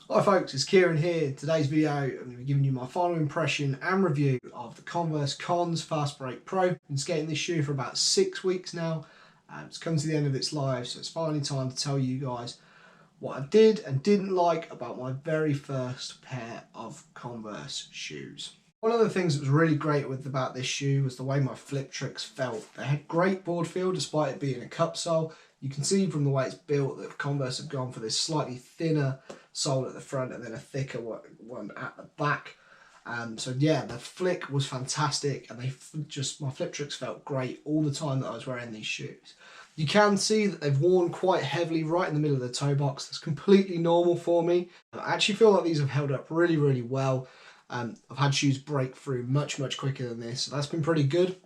Hi folks, it's Kieran here. Today's video, I'm going to be giving you my final impression and review of the Converse Cons Fastbreak Pro. I've been skating this shoe for about 6 weeks now. It's come to the end of its life, so it's finally time to tell you guys what I did and didn't like about my very first pair of Converse shoes. One of the things that was really great about this shoe was the way my flip tricks felt. They had great board feel despite it being a cup sole. You can see from the way it's built that Converse have gone for this slightly thinner sole at the front and then a thicker one at the back. So yeah, the flick was fantastic, and my flip tricks felt great all the time that I was wearing these shoes. You can see that they've worn quite heavily right in the middle of the toe box. That's completely normal for me. I actually feel like these have held up really, really well. I've had shoes break through much quicker than this, so that's been pretty good.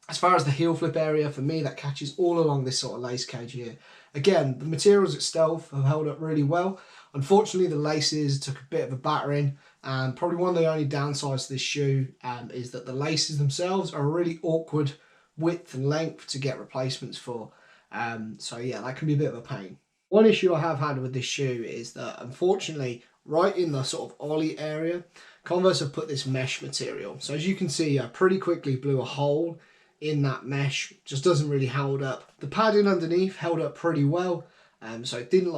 As far as the heel flip area, for me, that catches all along this sort of lace cage here. Again, the materials itself have held up really well. Unfortunately, the laces took a bit of a battering, and probably one of the only downsides to this shoe is that the laces themselves are a really awkward width and length to get replacements for. So yeah, that can be a bit of a pain. One issue I have had with this shoe is that, unfortunately, right in the sort of ollie area, Converse have put this mesh material. So as you can see, I pretty quickly blew a hole in that mesh. Just doesn't really hold up. The padding underneath held up pretty well, so it didn't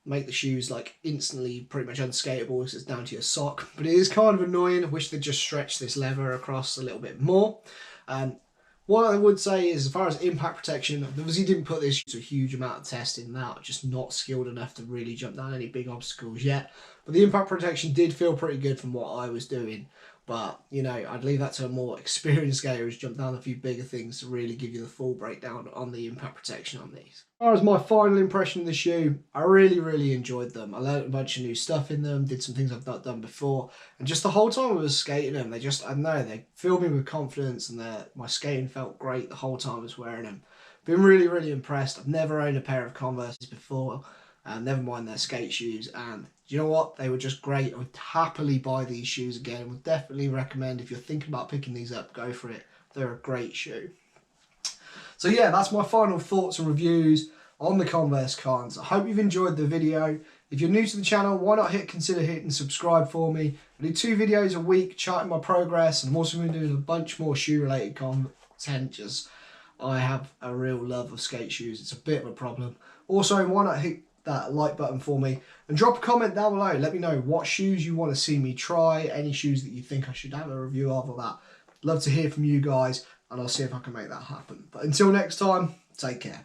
make the shoes instantly pretty much unskateable as it's down to your sock, but it is kind of annoying. I wish they'd just stretch this leather across a little bit more. What I would say is, as far as impact protection, obviously didn't put this to a huge amount of testing now, just not skilled enough to really jump down any big obstacles yet. But the impact protection did feel pretty good from what I was doing. But, you know, I'd leave that to a more experienced skater who's jumped down a few bigger things to really give you the full breakdown on the impact protection on these. As far as my final impression of the shoe, I really enjoyed them. I learned a bunch of new stuff in them, did some things I've not done before, and just the whole time I was skating them, I don't know, they filled me with confidence, and my skating felt great the whole time I was wearing them. Been really impressed. I've never owned a pair of Converses before, never mind their skate shoes, and you know what, they were just great. I would happily buy these shoes again. Would definitely recommend, if you're thinking about picking these up, go for it. They're a great shoe. So yeah, that's my final thoughts and reviews on the Converse Cons. I hope you've enjoyed the video. If you're new to the channel, why not consider hitting subscribe for me. I do 2 videos a week charting my progress, and I'm also going to do a bunch more shoe related content. Just I have a real love of skate shoes. It's a bit of a problem. Also, why not hit that like button for me and drop a comment down below. Let me know what shoes you want to see me try, any shoes that you think I should have a review of or that. Love to hear from you guys, and I'll see if I can make that happen. But until next time, take care.